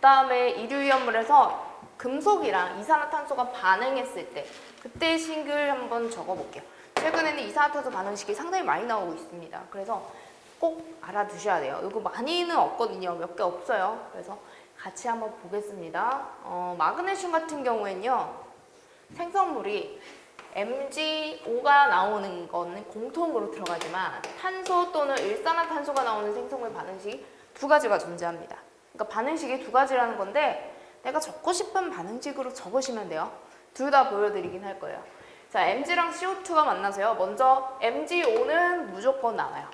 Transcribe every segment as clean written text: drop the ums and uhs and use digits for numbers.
다음에 이류위험물에서 금속이랑 이산화탄소가 반응했을 때 그때 식을 한번 적어볼게요. 최근에는 이산화탄소 반응식이 상당히 많이 나오고 있습니다. 그래서 꼭 알아두셔야 돼요. 이거 많이는 없거든요. 몇 개 없어요. 그래서 같이 한번 보겠습니다. 마그네슘 같은 경우에는요. 생성물이 MgO가 나오는 거는 공통으로 들어가지만 탄소 또는 일산화탄소가 나오는 생성물 반응식이 두 가지가 존재합니다. 그러니까 반응식이 두 가지라는 건데 내가 적고 싶은 반응식으로 적으시면 돼요. 둘 다 보여드리긴 할 거예요. 자, Mg랑 CO2가 만나서요. 먼저 MgO는 무조건 나와요.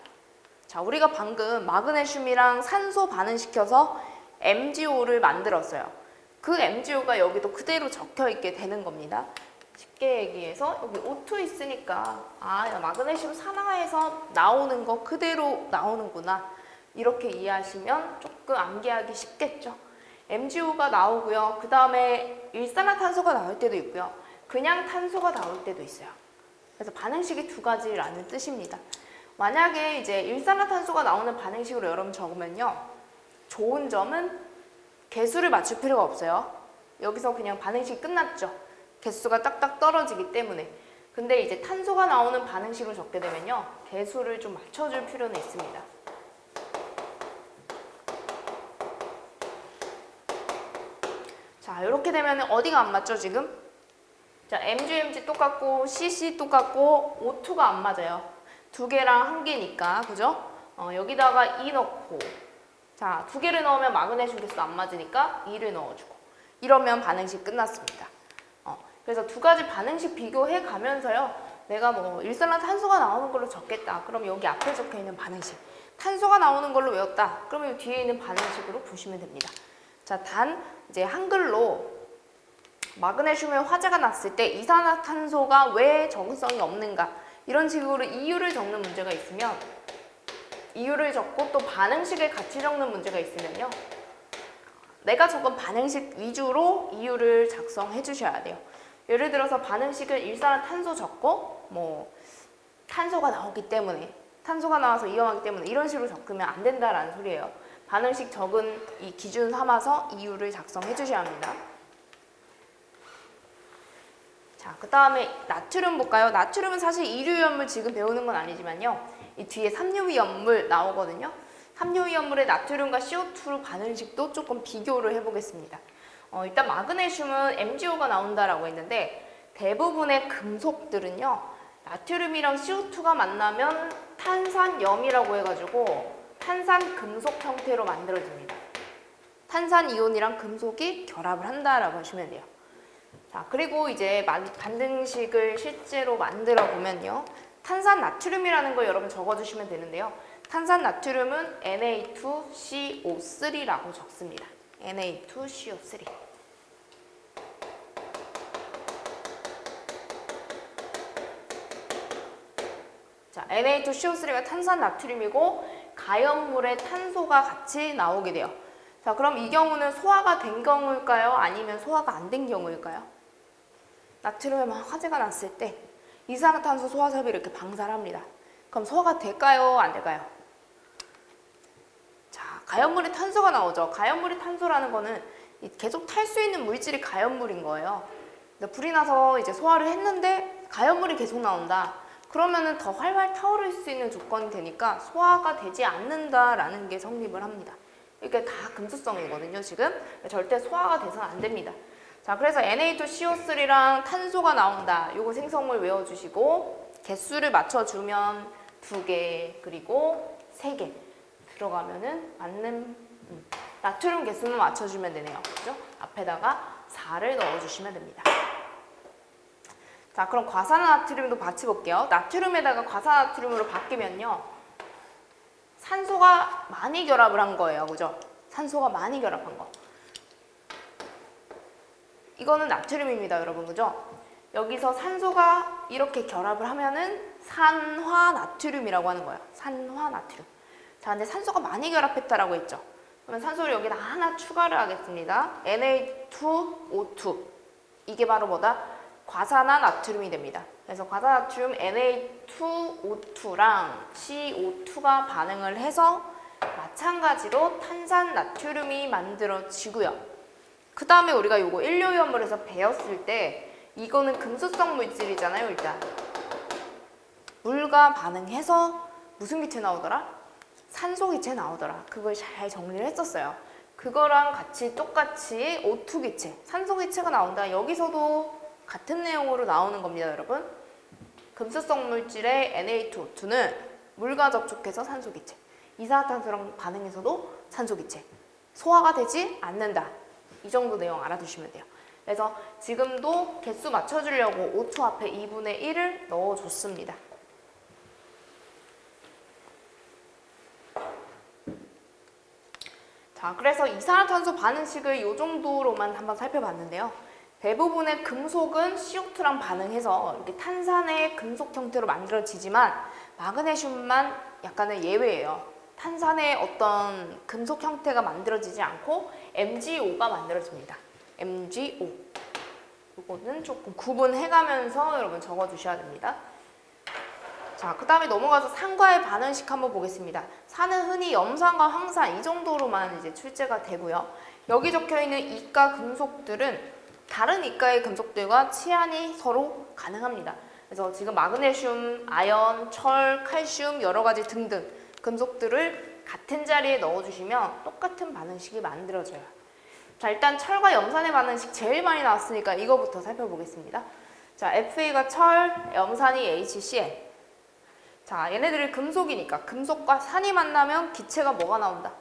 자, 우리가 방금 마그네슘이랑 산소 반응시켜서 MgO를 만들었어요. 그 MgO가 여기도 그대로 적혀있게 되는 겁니다. 쉽게 얘기해서 여기 O2 있으니까 마그네슘 산화해서 나오는 거 그대로 나오는구나. 이렇게 이해하시면 조금 암기하기 쉽겠죠. MgO가 나오고요. 그 다음에 일산화탄소가 나올 때도 있고요. 그냥 탄소가 나올 때도 있어요. 그래서 반응식이 두 가지라는 뜻입니다. 만약에 이제 일산화탄소가 나오는 반응식으로 여러분 적으면요. 좋은 점은 개수를 맞출 필요가 없어요. 여기서 그냥 반응식 끝났죠. 개수가 딱딱 떨어지기 때문에. 근데 이제 탄소가 나오는 반응식으로 적게 되면요. 개수를 좀 맞춰줄 필요는 있습니다. 자, 이렇게 되면 어디가 안 맞죠, 지금? 자, MgMg 똑같고 CC 똑같고 O2가 안 맞아요. 두 개랑 한 개니까, 그죠? 여기다가 2 넣고 자, 두 개를 넣으면 마그네슘 개수 안 맞으니까 2를 넣어주고 이러면 반응식 끝났습니다. 그래서 두 가지 반응식 비교해 가면서요. 내가 뭐 일산화탄소가 나오는 걸로 적겠다. 그럼 여기 앞에 적혀 있는 반응식. 탄소가 나오는 걸로 외웠다. 그러면 뒤에 있는 반응식으로 보시면 됩니다. 자, 단 이제 한글로 마그네슘에 화재가 났을 때 이산화탄소가 왜 적응성이 없는가 이런 식으로 이유를 적는 문제가 있으면 이유를 적고 또 반응식을 같이 적는 문제가 있으면요. 내가 적은 반응식 위주로 이유를 작성해 주셔야 돼요. 예를 들어서 반응식을 일산화탄소 적고 뭐 탄소가 나오기 때문에 탄소가 나와서 위험하기 때문에 이런 식으로 적으면 안 된다라는 소리예요. 반응식 적은 이 기준 삼아서 이유를 작성해 주셔야 합니다. 자, 그 다음에 나트륨 볼까요? 나트륨은 사실 이류위험물 지금 배우는 건 아니지만요. 이 뒤에 삼류위험물 나오거든요. 삼류위험물의 나트륨과 CO2 반응식도 조금 비교를 해보겠습니다. 일단 마그네슘은 MgO가 나온다라고 했는데 대부분의 금속들은요. 나트륨이랑 CO2가 만나면 탄산염이라고 해가지고 탄산금속 형태로 만들어집니다. 탄산이온이랑 금속이 결합을 한다라고 하시면 돼요. 자, 그리고 이제 반응식을 실제로 만들어 보면요. 탄산 나트륨이라는 거 여러분 적어주시면 되는데요. 탄산 나트륨은 Na2CO3라고 적습니다. Na2CO3. 자, Na2CO3가 탄산 나트륨이고 가연물에 탄소가 같이 나오게 돼요. 자, 그럼 이 경우는 소화가 된 경우일까요? 아니면 소화가 안 된 경우일까요? 나트륨에 막 화재가 났을 때 이산화탄소 소화섭이 이렇게 방사합니다. 그럼 소화가 될까요? 안 될까요? 자, 가연물에 탄소가 나오죠. 가연물에 탄소라는 거는 계속 탈 수 있는 물질이 가연물인 거예요. 불이 나서 이제 소화를 했는데 가연물이 계속 나온다. 그러면은 더 활활 타오를 수 있는 조건이 되니까 소화가 되지 않는다라는 게 성립을 합니다. 이게 다 금수성이거든요, 지금. 절대 소화가 돼서는 안 됩니다. 자, 그래서 Na2CO3랑 탄소가 나온다. 요거 생성물 외워주시고 개수를 맞춰주면 2개 그리고 3개 들어가면은 맞는 나트륨 개수만 맞춰주면 되네요. 그죠? 앞에다가 4를 넣어주시면 됩니다. 자, 그럼 과산화나트륨도 같이 볼게요. 나트륨에다가 과산화나트륨으로 바뀌면요. 산소가 많이 결합을 한 거예요. 그죠? 산소가 많이 결합한 거. 이거는 나트륨입니다, 여러분. 그죠? 여기서 산소가 이렇게 결합을 하면은 산화나트륨이라고 하는 거예요. 산화나트륨. 자, 근데 산소가 많이 결합했다라고 했죠. 그러면 산소를 여기다 하나 추가를 하겠습니다. Na2O2. 이게 바로 뭐다? 과산화나트륨이 됩니다. 그래서 과산화나트륨 Na2O2랑 CO2가 반응을 해서 마찬가지로 탄산 나트륨이 만들어지고요. 그 다음에 우리가 요거 인류위험물에서 배웠을 때 이거는 금수성 물질이잖아요. 일단 물과 반응해서 무슨 기체 나오더라? 산소 기체 나오더라. 그걸 잘 정리를 했었어요. 그거랑 같이 똑같이 O2 기체, 산소 기체가 나온다. 여기서도 같은 내용으로 나오는 겁니다, 여러분. 금수성 물질의 NA2O2는 물과 접촉해서 산소 기체, 이산화탄소랑 반응해서도 산소 기체, 소화가 되지 않는다. 이 정도 내용 알아두시면 돼요. 그래서 지금도 개수 맞춰주려고 O2 앞에 2분의 1을 넣어줬습니다. 자, 그래서 이산화탄소 반응식을 이 정도로만 한번 살펴봤는데요. 대부분의 금속은 CO2랑 반응해서 이렇게 탄산의 금속 형태로 만들어지지만 마그네슘만 약간의 예외예요. 탄산의 어떤 금속 형태가 만들어지지 않고 MgO가 만들어집니다. MgO. 이거는 조금 구분해가면서 여러분 적어주셔야 됩니다. 자, 그 다음에 넘어가서 산과의 반응식 한번 보겠습니다. 산은 흔히 염산과 황산 이 정도로만 이제 출제가 되고요. 여기 적혀있는 이가 금속들은 다른 이가의 금속들과 치환이 서로 가능합니다. 그래서 지금 마그네슘, 아연, 철, 칼슘 여러 가지 등등 금속들을 같은 자리에 넣어주시면 똑같은 반응식이 만들어져요. 자, 일단 철과 염산의 반응식 제일 많이 나왔으니까 이거부터 살펴보겠습니다. 자, Fa가 철, 염산이 HCl. 자, 얘네들이 금속이니까 금속과 산이 만나면 기체가 뭐가 나온다?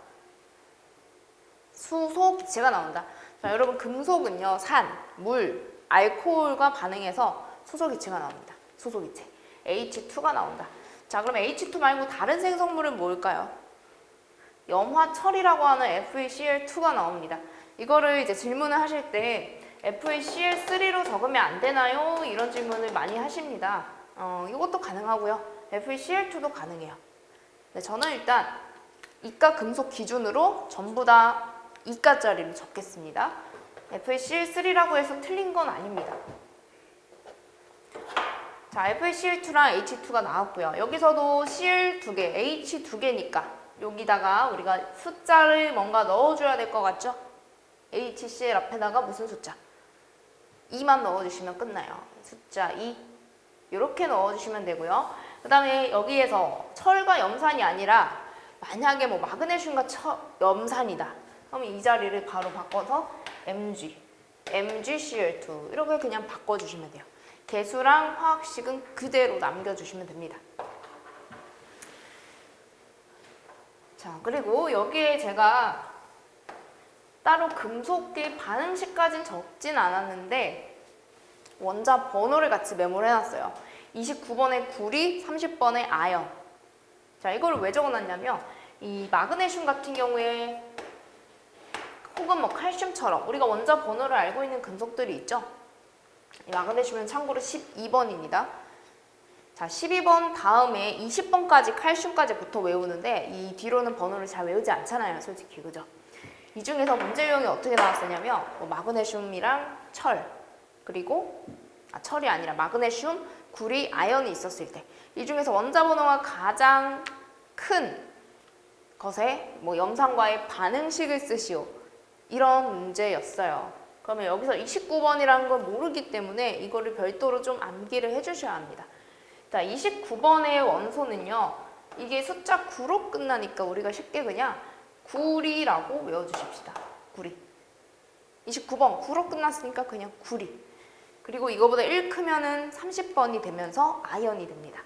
수소 기체가 나온다. 자, 여러분 금속은요, 산, 물, 알코올과 반응해서 수소 기체가 나옵니다. 수소 기체. H2가 나온다. 자, 그럼 H2 말고 다른 생성물은 뭘까요? 염화철이라고 하는 FeCl2가 나옵니다. 이거를 이제 질문을 하실 때 FeCl3로 적으면 안 되나요? 이런 질문을 많이 하십니다. 이것도 가능하고요. FeCl2도 가능해요. 네, 저는 일단 이가 금속 기준으로 전부 다 이가짜리를 적겠습니다. FeCl3라고 해서 틀린 건 아닙니다. 자, FeCl2랑 H2가 나왔고요. 여기서도 Cl 2개, H 2개니까 여기다가 우리가 숫자를 뭔가 넣어줘야 될 것 같죠? HCl 앞에다가 무슨 숫자? 2만 넣어주시면 끝나요. 숫자 2 이렇게 넣어주시면 되고요. 그 다음에 여기에서 철과 염산이 아니라 만약에 뭐 마그네슘과 염산이다. 그럼 이 자리를 바로 바꿔서 MgCl2 이렇게 그냥 바꿔주시면 돼요. 개수랑 화학식은 그대로 남겨주시면 됩니다. 자, 그리고 여기에 제가 따로 금속의 반응식까지는 적진 않았는데 원자 번호를 같이 메모를 해놨어요. 29번에 구리, 30번에 아연. 자, 이거를 왜 적어놨냐면 이 마그네슘 같은 경우에 혹은 뭐 칼슘처럼 우리가 원자 번호를 알고 있는 금속들이 있죠. 이 마그네슘은 참고로 12번입니다. 자, 12번 다음에 20번까지 칼슘까지부터 외우는데 이 뒤로는 번호를 잘 외우지 않잖아요. 솔직히, 그죠? 이 중에서 문제 유형이 어떻게 나왔었냐면 뭐 마그네슘이랑 철, 그리고 철이 아니라 마그네슘, 구리, 아연이 있었을 때 이 중에서 원자 번호가 가장 큰 것에 뭐 염산과의 반응식을 쓰시오. 이런 문제였어요. 그러면 여기서 29번이라는 걸 모르기 때문에 이거를 별도로 좀 암기를 해주셔야 합니다. 자, 29번의 원소는요. 이게 숫자 9로 끝나니까 우리가 쉽게 그냥 구리라고 외워주십시다. 구리. 29번 9로 끝났으니까 그냥 구리. 그리고 이거보다 1 크면은 30번이 되면서 아연이 됩니다.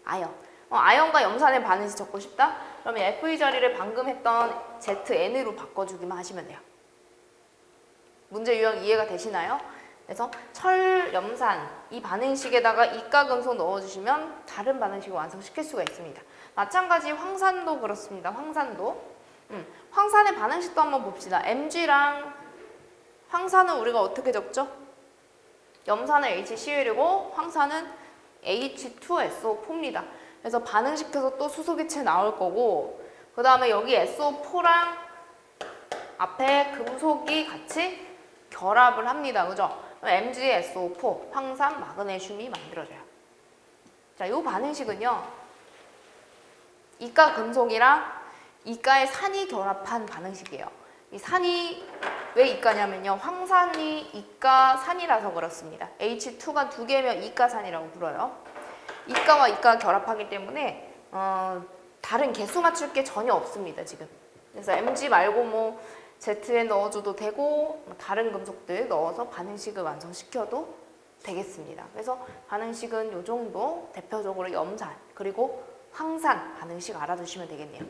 아연. 아연과 염산의 반응식 적고 싶다? 그러면 Fe 자리를 방금 했던 ZN으로 바꿔주기만 하시면 돼요. 문제 유형 이해가 되시나요? 그래서 철, 염산 이 반응식에다가 이가금속 넣어주시면 다른 반응식을 완성시킬 수가 있습니다. 마찬가지 황산도 그렇습니다. 황산도. 황산의 반응식도 한번 봅시다. Mg랑 황산은 우리가 어떻게 적죠? 염산은 HCl이고 황산은 H2SO4입니다. 그래서 반응시켜서 또 수소기체 나올 거고 그 다음에 여기 SO4랑 앞에 금속이 같이 결합을 합니다. 그죠? MgSO4, 황산, 마그네슘이 만들어져요. 자, 이 반응식은요. 이가 금속이랑 이가에 산이 결합한 반응식이에요. 이 산이 왜 이가냐면요. 황산이 이가산이라서 그렇습니다. H2가 두 개면 이가산이라고 불러요. 이가와 이가가 결합하기 때문에 다른 개수 맞출 게 전혀 없습니다. 지금. 그래서 Mg 말고 뭐 Z에 넣어줘도 되고 다른 금속들 넣어서 반응식을 완성시켜도 되겠습니다. 그래서 반응식은 이 정도, 대표적으로 염산 그리고 황산 반응식 알아두시면 되겠네요.